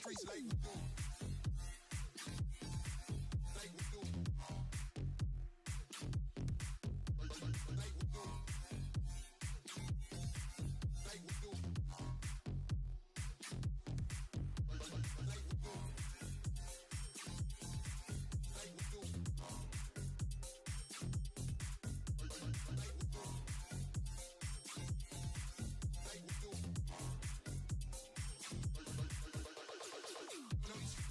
streets like we do. Like we do. Like we do. Like we do. Like we do. Like we do. Like we do. Like we do.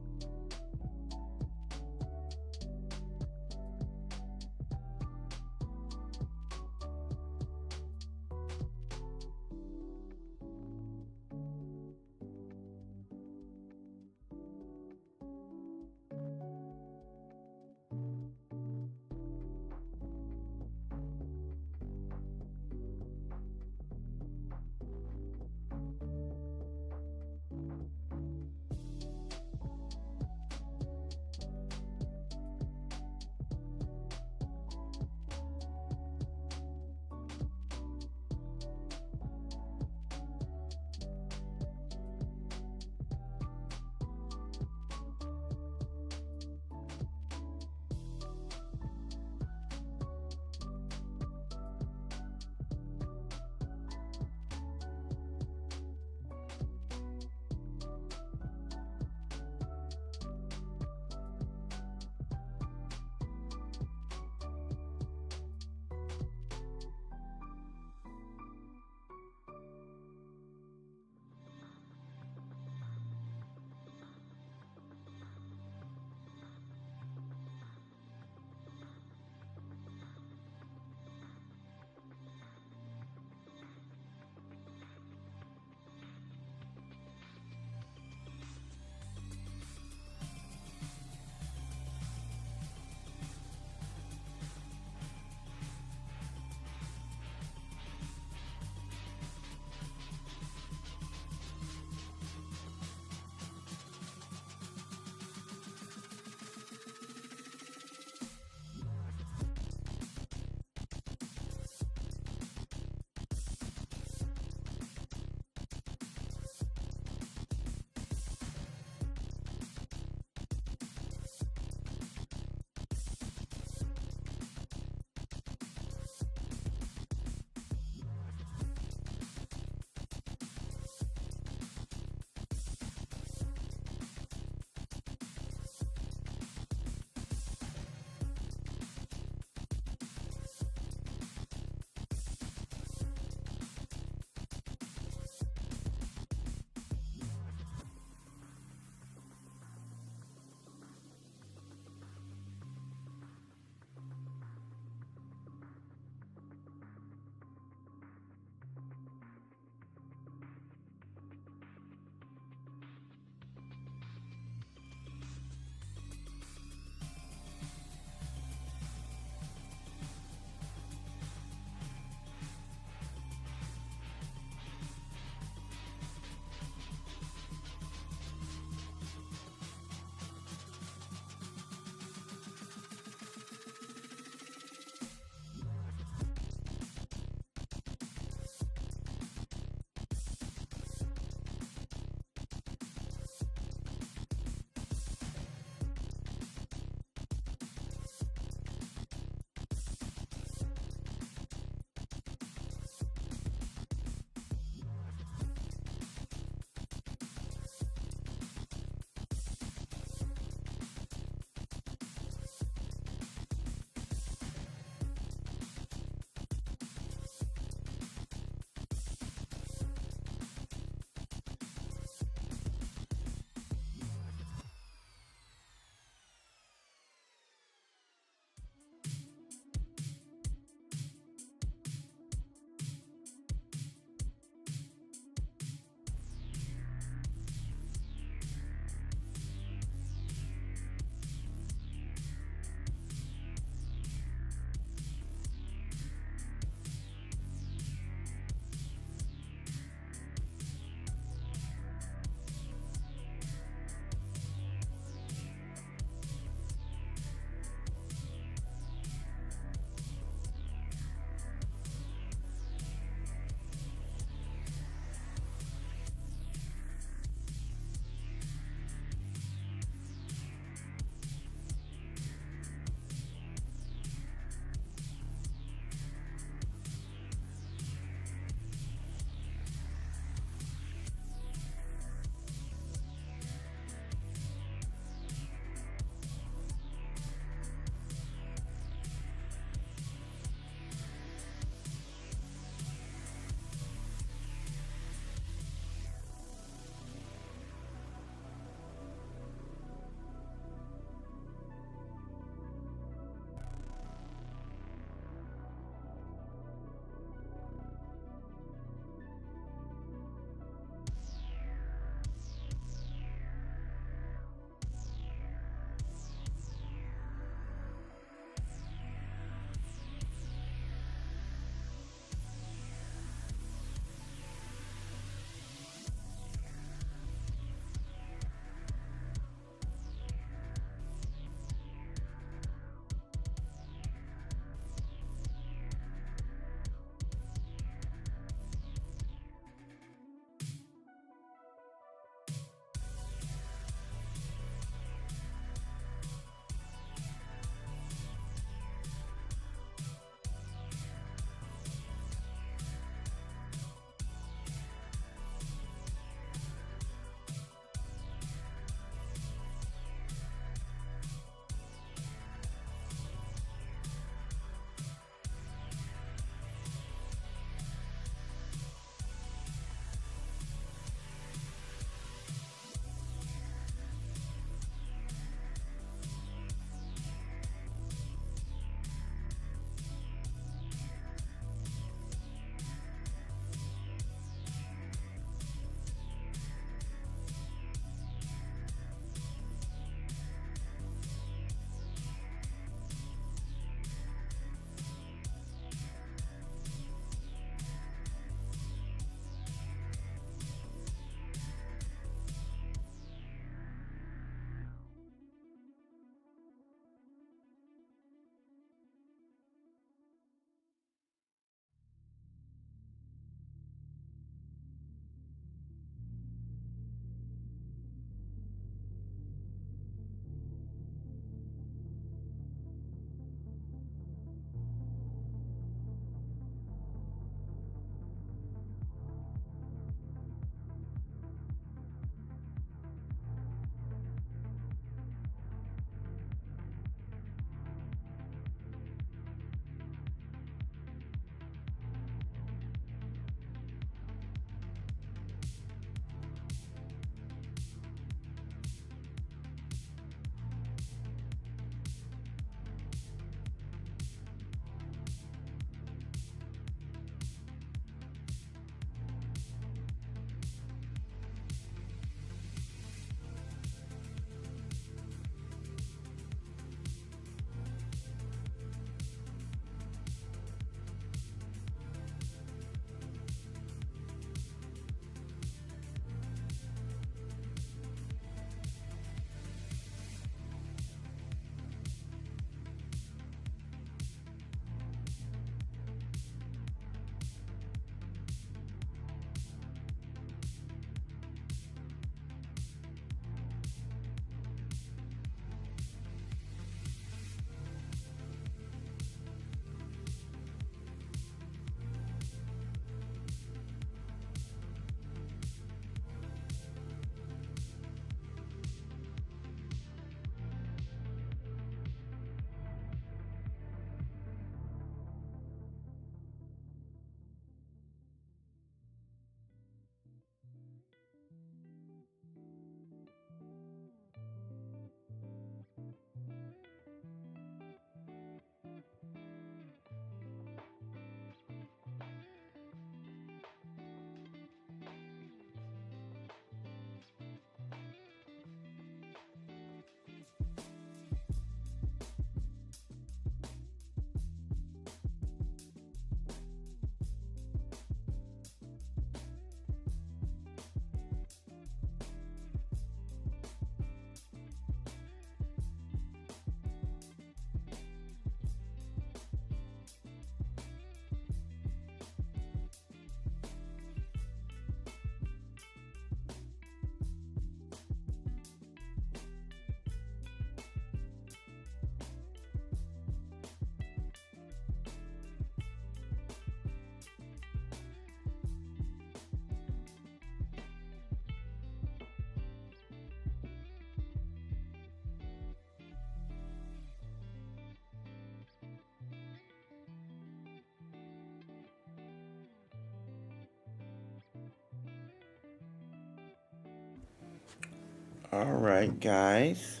Alright, guys.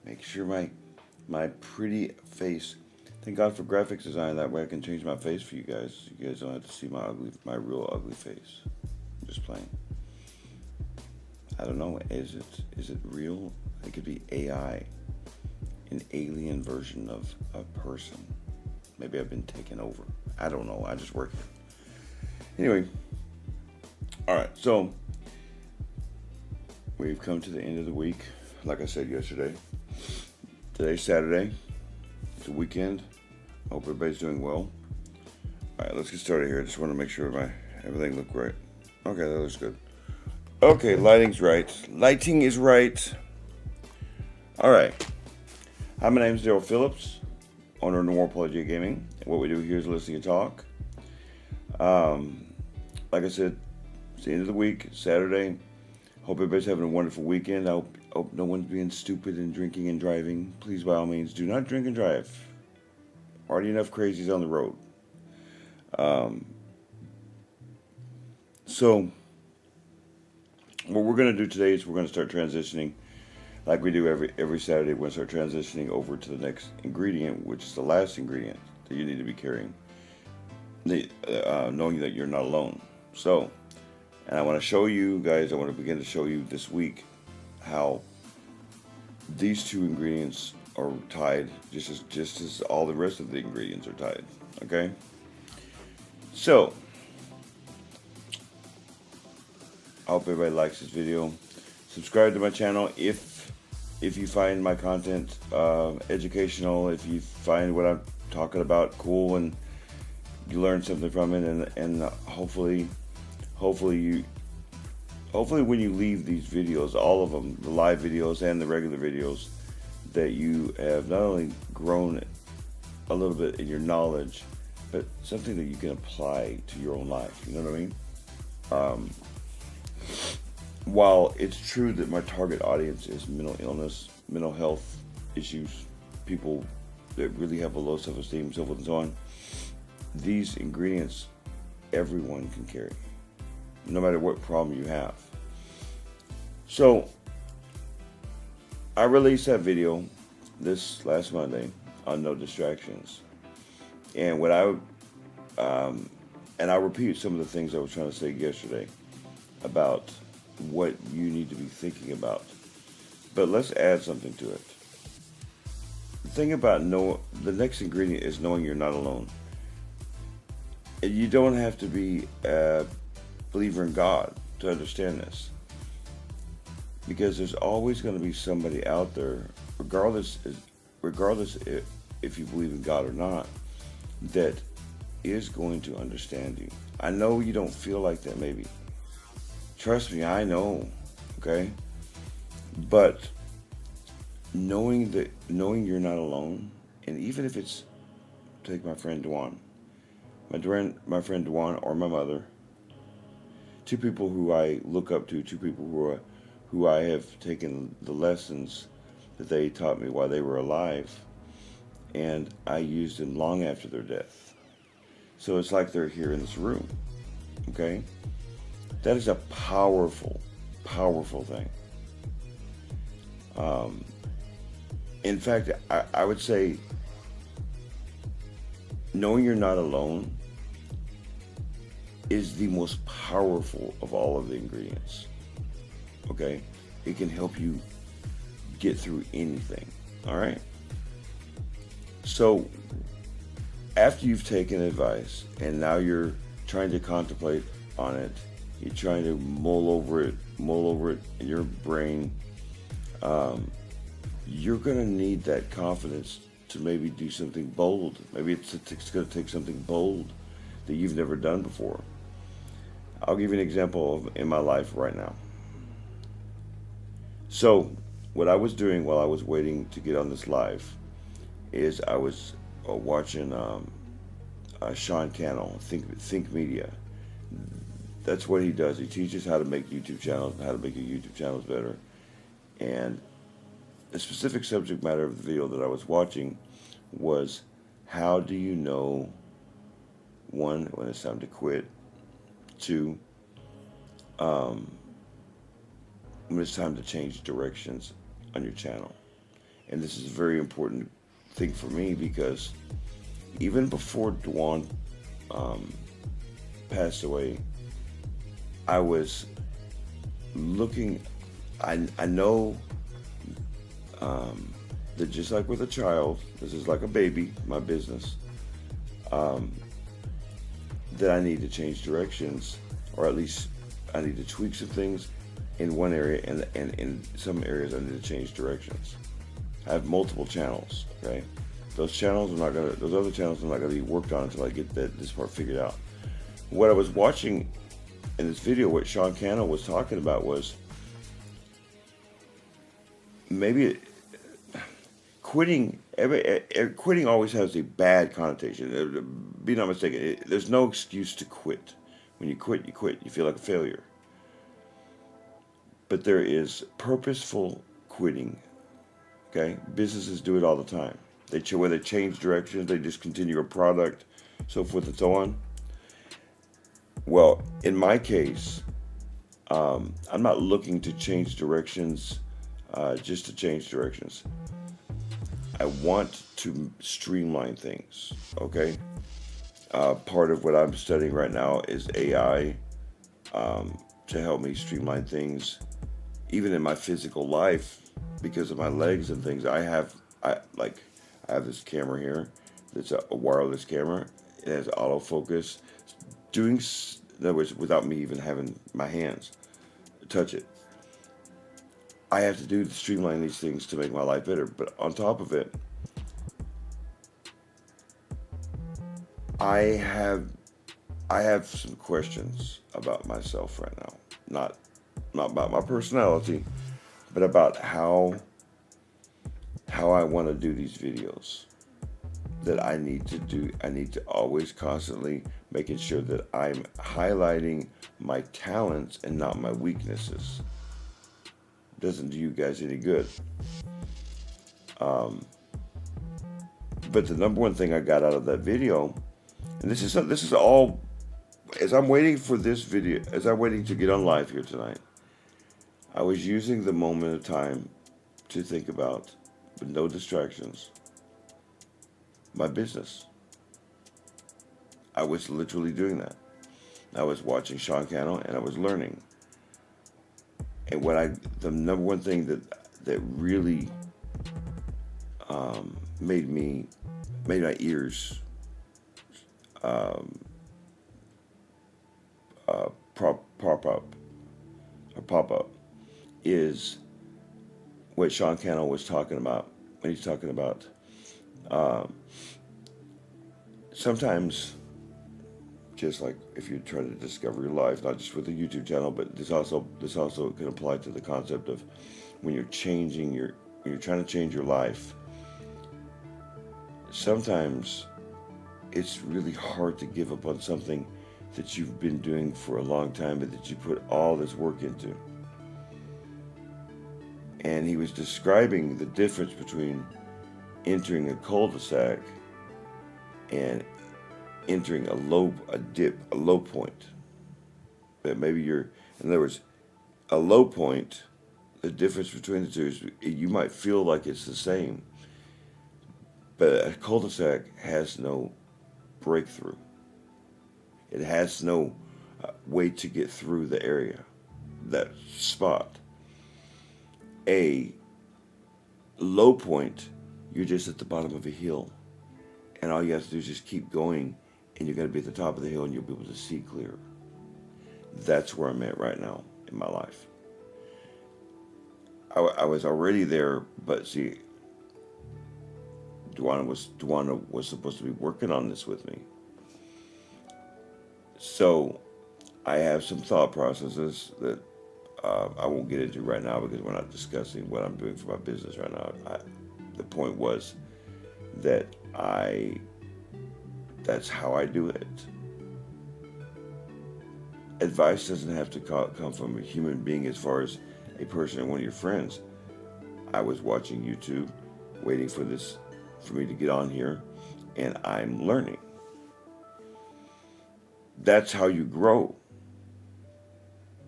Make sure my pretty face. Thank God for graphics design. That way I can change my face for you guys. You guys don't have to see my real ugly face. Just playing. I don't know. Is it real? It could be AI, an alien version of a person. Maybe I've been taken over. I don't know. I just work here. Anyway. Alright, so we've come to the end of the week. Like I said yesterday. Today's Saturday. It's a weekend. I hope everybody's doing well. Alright, let's get started here. I just want to make sure everything looks right. Okay, that looks good. Okay, lighting's right. Lighting is right. Alright. Hi, my name is Daryl Phillips, owner of No Apology Gaming. And what we do here is listen and talk. Like I said, it's the end of the week, Saturday. Hope everybody's having a wonderful weekend. I hope no one's being stupid and drinking and driving. Please, by all means, do not drink and drive. Already enough crazies on the road. So, what we're going to do today is we're going to start transitioning, like we do every Saturday. We're going to start transitioning over to the next ingredient, which is the last ingredient that you need to be carrying, knowing that you're not alone. So, and I want to show you guys, I want to begin to show you this week how these two ingredients are tied just as all the rest of the ingredients are tied. Okay? So, I hope everybody likes this video. Subscribe to my channel if you find my content educational, if you find what I'm talking about cool and you learn something from it, and hopefully when you leave these videos, all of them, the live videos and the regular videos, that you have not only grown a little bit in your knowledge, but something that you can apply to your own life. You know what I mean? While it's true that my target audience is mental illness, mental health issues, people that really have a low self-esteem, so forth and so on, these ingredients everyone can carry, no matter what problem you have. So, I released that video this last Monday on no distractions, and I'll repeat some of the things I was trying to say yesterday about what you need to be thinking about. But let's add something to it. The thing about the next ingredient is knowing you're not alone. You don't have to be a believer in God to understand this, because there's always going to be somebody out there, regardless if you believe in God or not, that is going to understand you. I know you don't feel like that, maybe. Trust me, I know. Okay, but knowing you're not alone, and even if it's, take my friend Dwan, my friend Dwan, or my mother, two people who I look up to, two people who I have taken the lessons that they taught me while they were alive, and I used them long after their death. So it's like they're here in this room. Okay, that is a powerful, powerful thing. In fact, I would say knowing you're not alone is the most powerful of all of the ingredients. Okay? It can help you get through anything. All right? So, after you've taken advice and now you're trying to contemplate on it, you're trying to mull over it in your brain, you're going to need that confidence to maybe do something bold. Maybe it's going to take something bold that you've never done before. I'll give you an example in my life right now. So, what I was doing while I was waiting to get on this live is I was watching Sean Cannell, Think Media. That's what he does. He teaches how to make YouTube channels, how to make your YouTube channels better. And the specific subject matter of the video that I was watching was, how do you know, one, when it's time to quit, two, when when it's time to change directions on your channel. And this is a very important thing for me because even before Dwan passed away, I was looking. I know that just like with a child, this is like a baby, my business, that I need to change directions, or at least I need to tweak some things in one area, and in some areas I need to change directions. I have multiple channels, okay? Those other channels are not gonna be worked on until I get this part figured out. What I was watching in this video, what Sean Cannell was talking about was maybe quitting. Quitting always has a bad connotation. Be not mistaken. There's no excuse to quit. When you quit, you quit. You feel like a failure. But there is purposeful quitting. Okay, businesses do it all the time. When they change directions, they discontinue a product, so forth and so on. Well, in my case, I'm not looking to change directions just to change directions. I want to streamline things, okay? Part of what I'm studying right now is AI to help me streamline things, even in my physical life, because of my legs and things. I have this camera here that's a wireless camera. It has autofocus. In other words, without me even having my hands touch it. I have to do to streamline these things to make my life better. But on top of it, I have some questions about myself right now. Not about my personality, but about how I want to do these videos. That I need to do. I need to always constantly making sure that I'm highlighting my talents and not my weaknesses. Doesn't do you guys any good. But the number one thing I got out of that video, and this is all, as I'm waiting for this video, as I'm waiting to get on live here tonight, I was using the moment of time to think about, with no distractions, my business. I was literally doing that. I was watching Sean Cannell and I was learning. And the number one thing that really made my ears pop up is what Sean Cannell was talking about when he's talking about sometimes, just like if you're trying to discover your life, not just with a YouTube channel, but this also can apply to the concept of when you're trying to change your life. Sometimes it's really hard to give up on something that you've been doing for a long time, but that you put all this work into. And he was describing the difference between entering a cul-de-sac and entering a low point. That maybe in other words, a low point, the difference between the two is you might feel like it's the same, but a cul-de-sac has no breakthrough. It has no way to get through the area, that spot. A low point, you're just at the bottom of a hill, and all you have to do is just keep going, and you're going to be at the top of the hill, and you'll be able to see clearer. That's where I'm at right now in my life. I was already there, but see, Duana was supposed to be working on this with me. So I have some thought processes that I won't get into right now because we're not discussing what I'm doing for my business right now. The point was that that's how I do it. Advice doesn't have to come from a human being as far as a person or one of your friends. I was watching YouTube, waiting for me to get on here, and I'm learning. That's how you grow.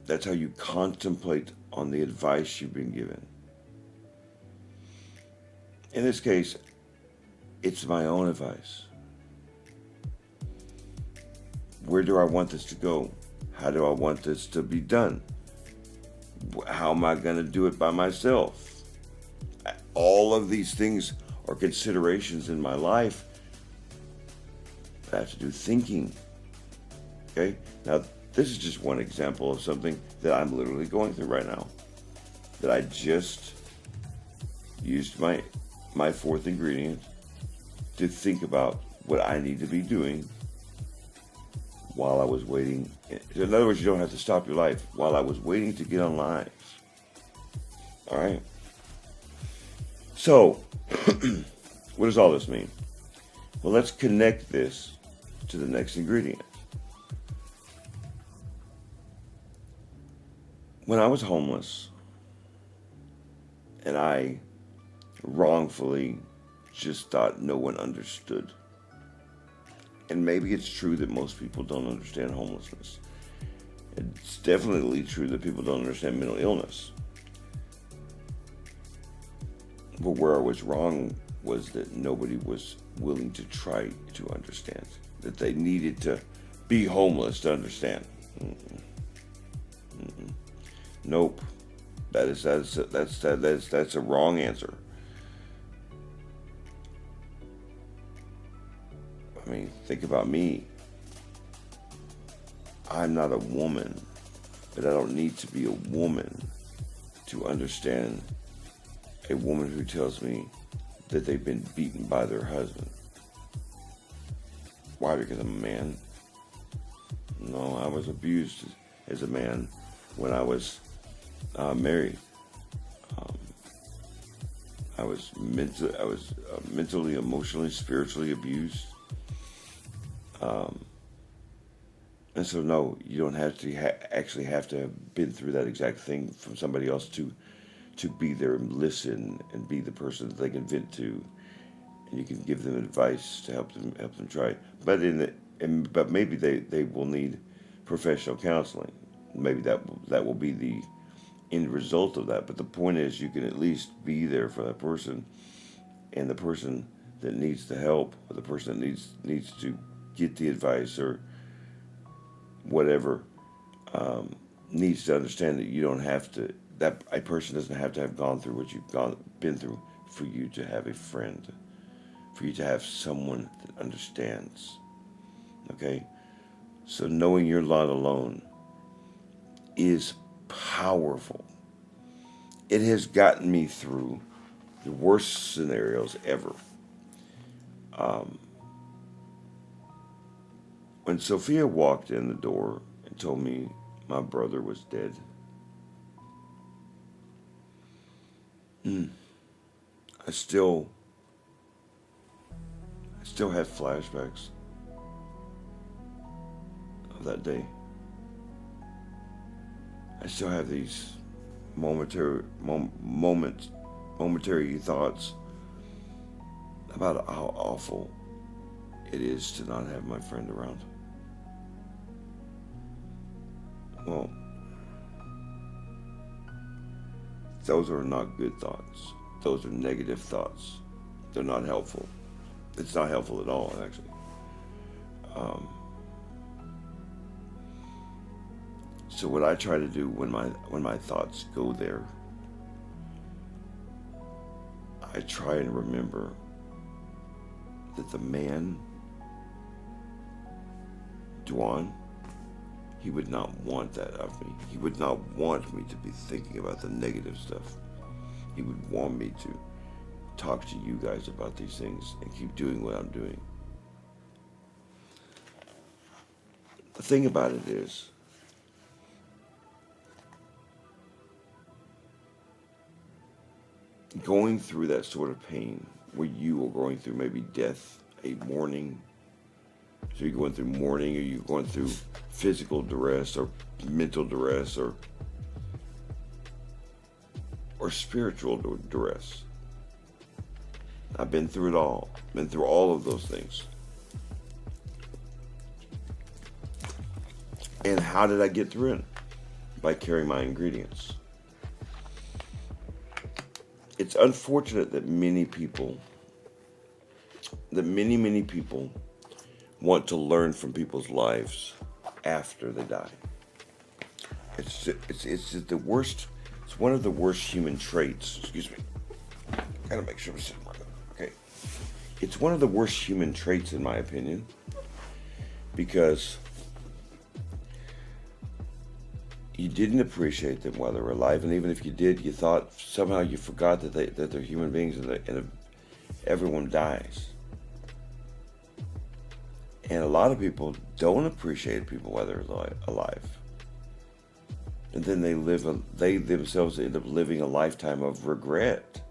That's how you contemplate on the advice you've been given. In this case, it's my own advice. Where do I want this to go? How do I want this to be done? How am I going to do it by myself? All of these things are considerations in my life. I have to do thinking. Okay? Now, this is just one example of something that I'm literally going through right now. That I just used my fourth ingredient to think about what I need to be doing while I was waiting. In other words, you don't have to stop your life while I was waiting to get on live. All right? So, what does all this mean? Well, let's connect this to the next ingredient. When I was homeless, and I wrongfully just thought no one understood. And maybe it's true that most people don't understand homelessness. It's definitely true that people don't understand mental illness. But where I was wrong was that nobody was willing to try to understand. That they needed to be homeless to understand. Nope. That's a wrong answer. I mean, think about me. I'm not a woman, but I don't need to be a woman to understand a woman who tells me that they've been beaten by their husband. Why? Because I'm a man? No, I was abused as a man when I was married. I was mentally, emotionally, spiritually abused. And so, no, you don't have to actually have to have been through that exact thing from somebody else to be there and listen and be the person that they can vent to, and you can give them advice to help them try. But but maybe they will need professional counseling. Maybe that will be the end result of that. But the point is, you can at least be there for that person, and the person that needs the help, or the person that needs to get the advice or whatever, needs to understand that you don't have to. That a person doesn't have to have gone through what you've been through for you to have a friend, for you to have someone that understands. Okay, so knowing you're not alone is powerful. It has gotten me through the worst scenarios ever. When Sophia walked in the door and told me my brother was dead, I still have flashbacks of that day. I still have these momentary thoughts about how awful it is to not have my friend around. Well, those are not good thoughts. Those are negative thoughts. They're not helpful. It's not helpful at all, actually. So what I try to do when my thoughts go there, I try and remember that the man, Dwan, he would not want that of me. He would not want me to be thinking about the negative stuff. He would want me to talk to you guys about these things and keep doing what I'm doing. The thing about it is, going through that sort of pain where you are going through maybe death, a mourning. So you're going through mourning, or you're going through physical duress or mental duress or spiritual duress. I've been through it all. Been through all of those things. And how did I get through it? by carrying my ingredients. It's unfortunate that many people, many people want to learn from people's lives after they die. It's just the worst. It's one of the worst human traits. Excuse me. Gotta make sure I'm sitting right. Okay. It's one of the worst human traits, in my opinion, because you didn't appreciate them while they were alive, and even if you did, you thought somehow you forgot that they're human beings, and everyone dies. And a lot of people don't appreciate people while they're alive, and then they themselves end up living a lifetime of regret.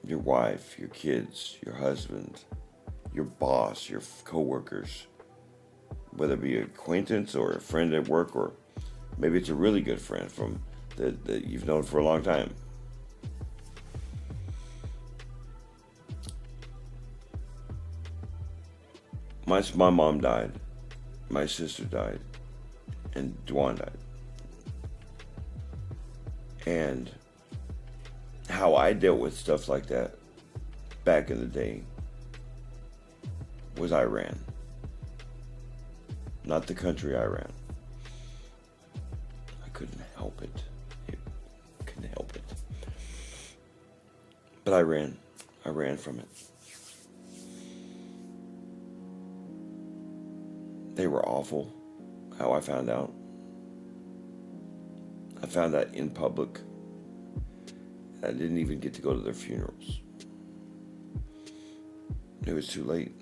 Your wife, your kids, your husband, your boss, your coworkers, whether it be an acquaintance or a friend at work, or maybe it's a really good friend from that you've known for a long time. My mom died, my sister died, and Dwan died. And how I dealt with stuff like that back in the day was I ran. Not the country I ran. I couldn't help it. Couldn't help it. But I ran. I ran from it. They were awful. How I found out. I found out in public. I didn't even get to go to their funerals. It was too late.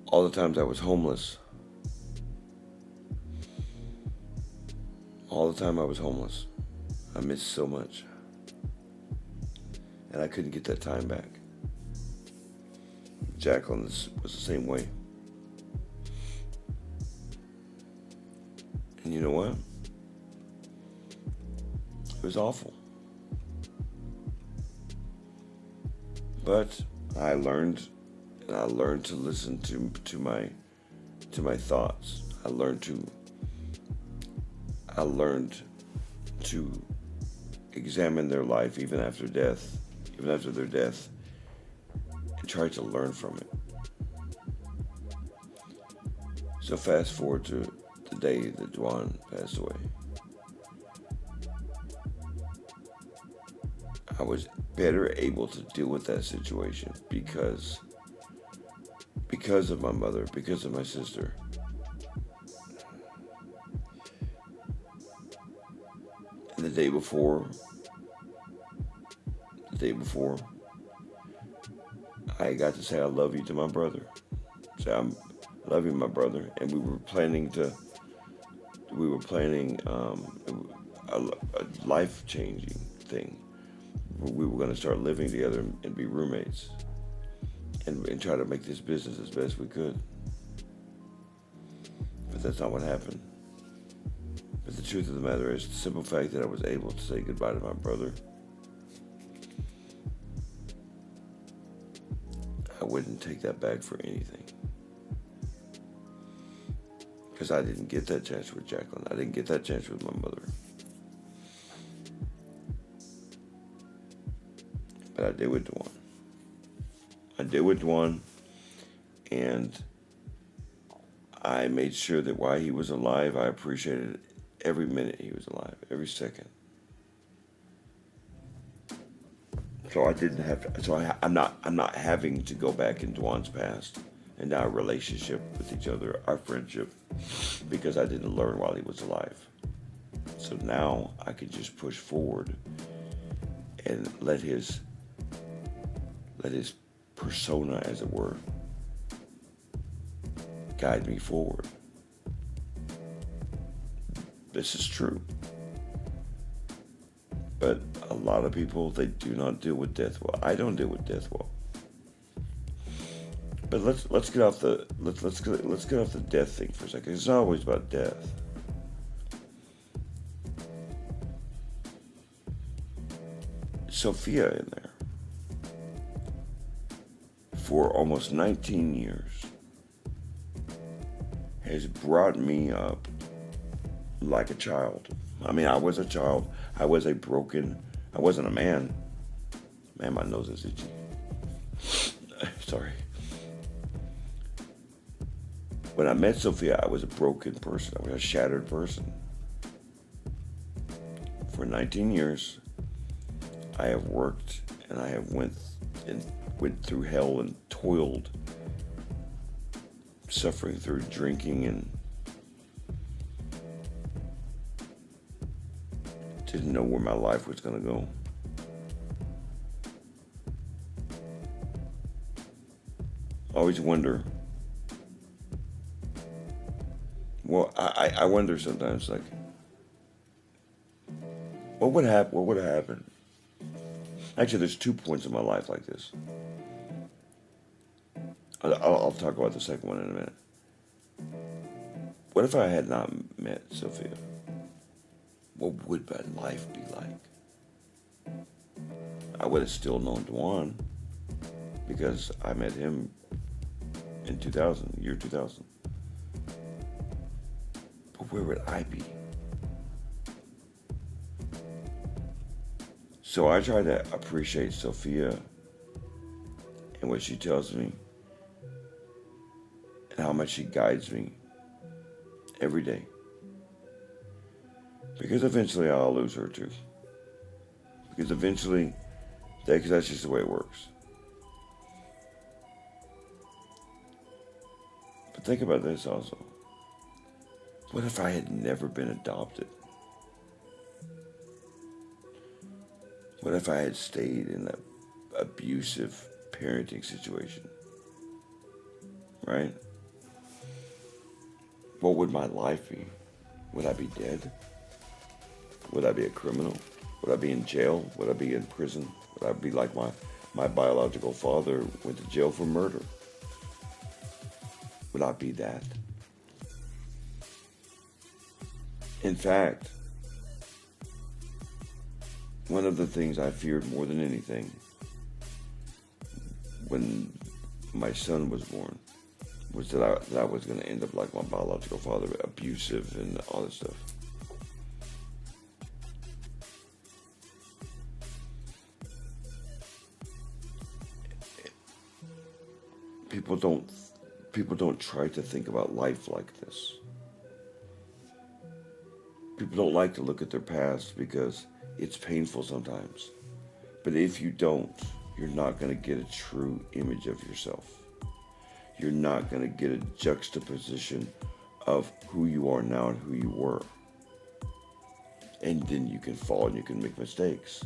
All the times I was homeless. All the time I was homeless. I missed so much. And I couldn't get that time back. Jacqueline was the same way. And you know what? It was awful. But I learned to listen to my thoughts. I learned to examine their life even after their death, and try to learn from it. So fast forward to the day that Dwan passed away. I was better able to deal with that situation because of my mother, because of my sister. And the day before, I got to say I love you to my brother. Say I love you, my brother. And we were planning a life-changing thing. We were going to start living together and be roommates and try to make this business as best we could. But that's not what happened. But the truth of the matter is, the simple fact that I was able to say goodbye to my brother, I wouldn't take that back for anything. Because I didn't get that chance with Jacqueline. I didn't get that chance with my mother. But I did with Dwan. And I made sure that while he was alive, I appreciated every minute he was alive, every second. So I didn't have to. So I'm not having to go back in Dwan's past and our relationship with each other, our friendship, because I didn't learn while he was alive. So now I can just push forward and let his persona, as it were, guide me forward. This is true. But a lot of people, they do not deal with death well. I don't deal with death well. But let's get off the death thing for a second. It's not always about death. Sophia in there for almost 19 years has brought me up like a child. I mean, I was a child. I wasn't a man. Man, my nose is itchy. Sorry. When I met Sophia, I was a broken person. I was a shattered person. For 19 years, I have worked and I have went through hell and toiled, suffering through drinking, and didn't know where my life was going to go. I always wonder. Well, I wonder sometimes, like, what would happen? What would have happened? Actually, there's 2 points in my life like this. I'll talk about the second one in a minute. What if I had not met Sophia? What would my life be like? I would have still known Dwan because I met him in 2000, year 2000. But where would I be? So I try to appreciate Sophia and what she tells me and how much she guides me every day. Because eventually I'll lose her too. Because eventually, because that's just the way it works. But think about this also. What if I had never been adopted? What if I had stayed in that abusive parenting situation? Right? What would my life be? Would I be dead? Would I be a criminal? Would I be in jail? Would I be in prison? Would I be like my biological father went to jail for murder? Would I be that? In fact, one of the things I feared more than anything when my son was born was that I was going to end up like my biological father, abusive and all this stuff. People don't try to think about life like this. People don't like to look at their past because it's painful sometimes. But if you don't, you're not going to get a true image of yourself. You're not going to get a juxtaposition of who you are now and who you were. And then you can fall and you can make mistakes.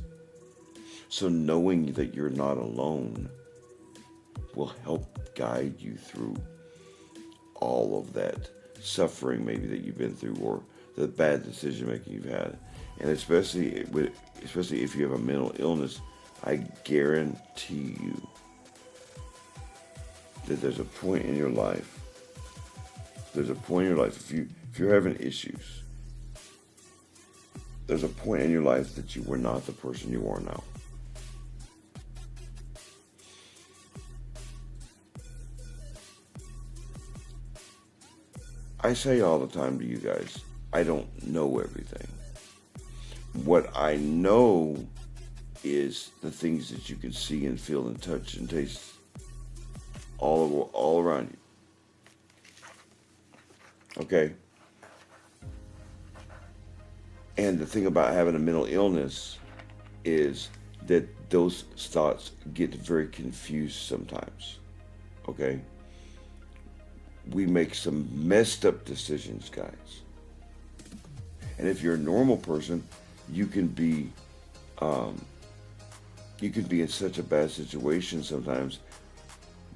So knowing that you're not alone will help guide you through all of that suffering maybe that you've been through, or the bad decision making you've had. And especially if you have a mental illness, I guarantee you that there's a point in your life. If you're having issues, there's a point in your life that you were not the person you are now. I say all the time to you guys, I don't know everything. What I know is the things that you can see and feel and touch and taste all around you. Okay? And the thing about having a mental illness is that those thoughts get very confused sometimes. Okay? We make some messed up decisions, guys. And if you're a normal person, you can be in such a bad situation sometimes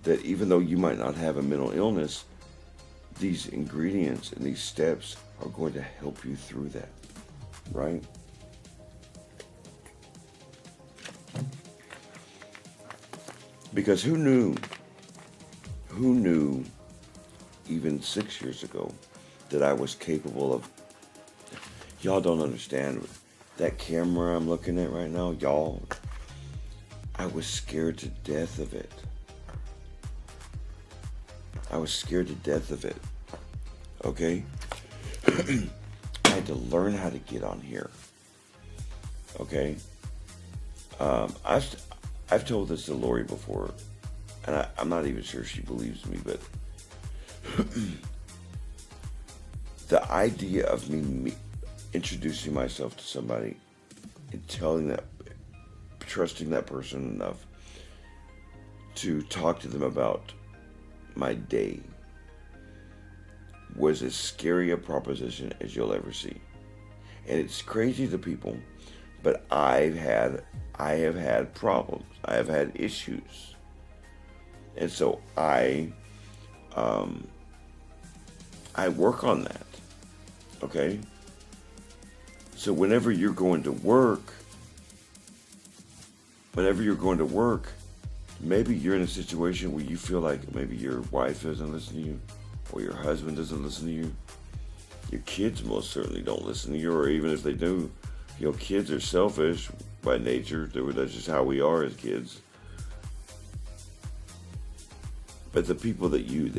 that even though you might not have a mental illness, these ingredients and these steps are going to help you through that, right? Because who knew even 6 years ago that I was capable of, y'all don't understand, that camera I'm looking at right now, y'all, I was scared to death of it. I was scared to death of it, Okay? I had to learn how to get on here. Okay? I've told this to Lori before, and I'm not even sure she believes me, but the idea of me introducing myself to somebody and trusting that person enough to talk to them about my day was as scary a proposition as you'll ever see. And it's crazy to people, but I have had problems. I have had issues. And so I work on that. Okay? So whenever you're going to work, maybe you're in a situation where you feel like maybe your wife doesn't listen to you, or your husband doesn't listen to you. Your kids most certainly don't listen to you, or even if they do, kids are selfish by nature. That's just how we are as kids. But the people that you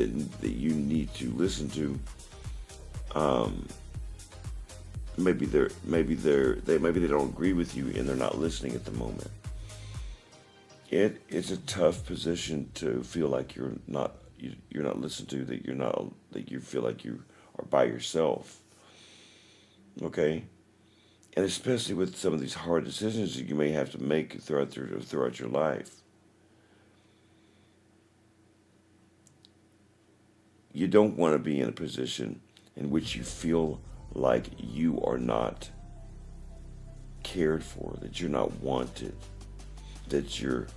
need to listen to, maybe they don't agree with you and they're not listening at the moment. It's a tough position to feel like you're not listened to, that you feel like you are by yourself. Okay? And especially with some of these hard decisions that you may have to make throughout your life. You don't want to be in a position in which you feel like you are not cared for, that you're not wanted, that your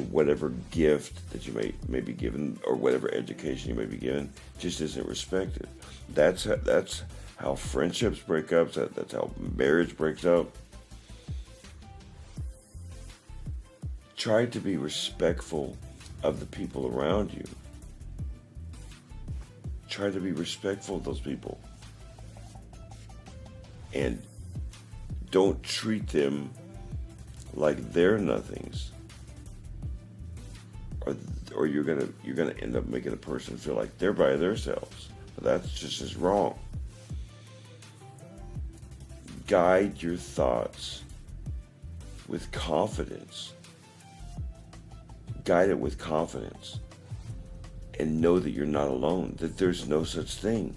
whatever gift that you may be given, or whatever education you may be given, just isn't respected. That's how friendships break up. That's how marriage breaks up. Try to be respectful of the people around you. Try to be respectful of those people. And don't treat them like they're nothings. Or you're gonna end up making a person feel like they're by themselves. But that's just as wrong. Guide your thoughts with confidence. Guide it with confidence. And know that you're not alone, that there's no such thing.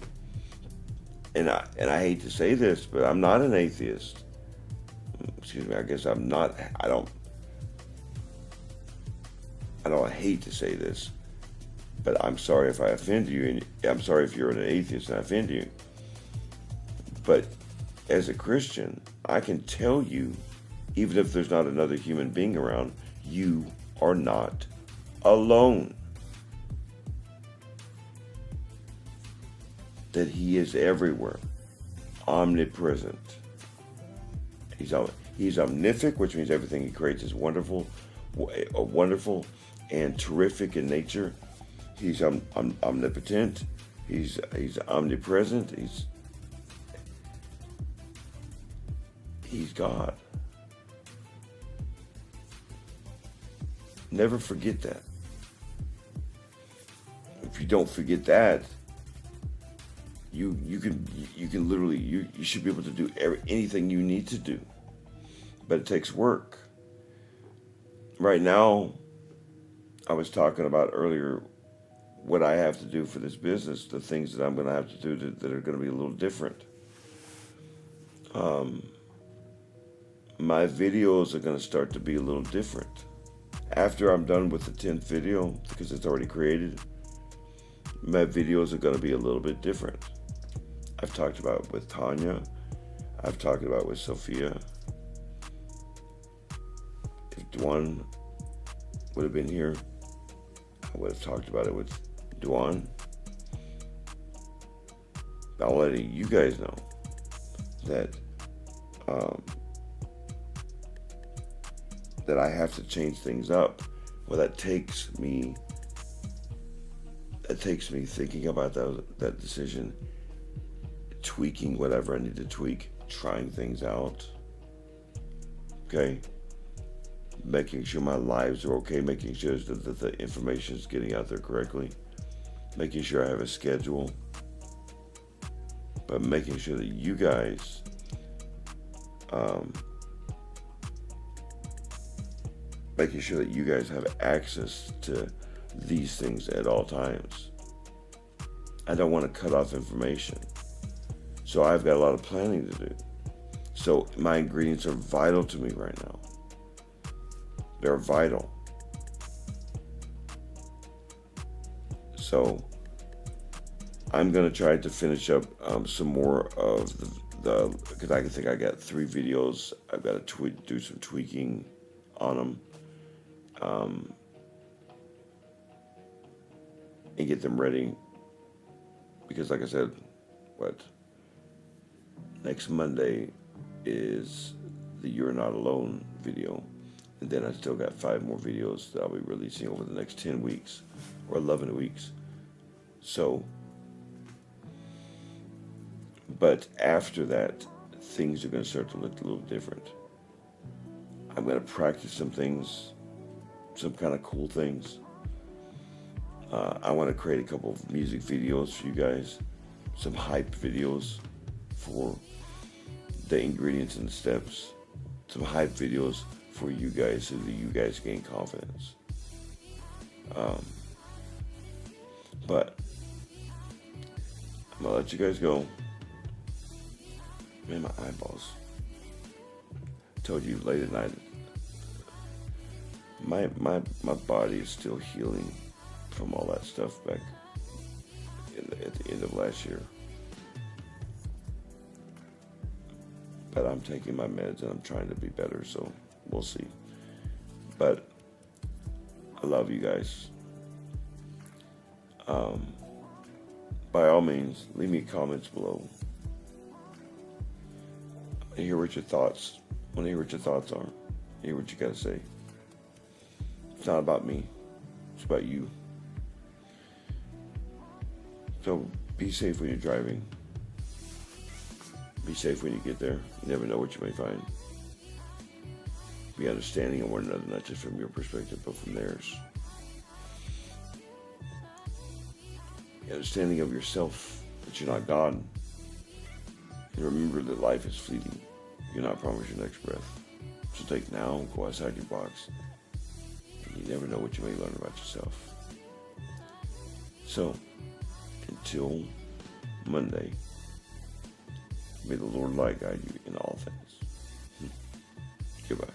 And I hate to say this, but I'm not an atheist. Excuse me, I guess I'm not. I don't hate to say this, but I'm sorry if I offend you, and I'm sorry if you're an atheist and I offend you. But as a Christian, I can tell you, even if there's not another human being around, you are not alone. That He is everywhere, omnipresent. He's omnific, which means everything He creates is wonderful and terrific in nature. He's omnipotent. He's omnipresent. He's God. Never forget that. If you don't forget that, you can literally, you should be able to do anything you need to do. But it takes work. Right now, I was talking about earlier what I have to do for this business, the things that I'm going to have to do that are going to be a little different. My videos are going to start to be a little different. After I'm done with the 10th video, because it's already created, my videos are going to be a little bit different. I've talked about it with Tanya. I've talked about it with Sophia. If Duan would have been here, I would have talked about it with Duan. I'll let you guys know that that I have to change things up. Well, that takes me thinking about that decision, tweaking whatever I need to tweak, trying things out. Okay? Making sure my lives are okay, making sure that the information is getting out there correctly. making sure I have a schedule, but making sure that you guys have access to these things at all times. I don't want to cut off information. So I've got a lot of planning to do. So my ingredients are vital to me right now. They're vital. So I'm going to try to finish up some more of because I think I got 3 videos. I've got to do some tweaking on them. And get them ready, because like I said, next Monday is the You're Not Alone video, and then I still got 5 more videos that I'll be releasing over the next 10 weeks or 11 weeks. So, but after that, things are going to start to look a little different. I'm going to practice some things, some kind of cool things. I want to create a couple of music videos for you guys, some hype videos for the ingredients and the steps, some hype videos for you guys so that you guys gain confidence. But I'm going to let you guys go. Man, my eyeballs. I told you late at night, my body is still healing from all that stuff back at the end of last year. But I'm taking my meds and I'm trying to be better, so we'll see. But I love you guys. By all means, leave me comments below. I hear what your thoughts. I want to hear what your thoughts are. Hear what you got to say. It's not about me. It's about you. So be safe when you're driving. Be safe when you get there. You never know what you may find. Be understanding of one another, not just from your perspective, but from theirs. Be understanding of yourself, that you're not God. And remember that life is fleeting. You're not promised your next breath. So take now, go outside your box. And you never know what you may learn about yourself. So, until Monday, may the Lord light guide you in all things. Goodbye.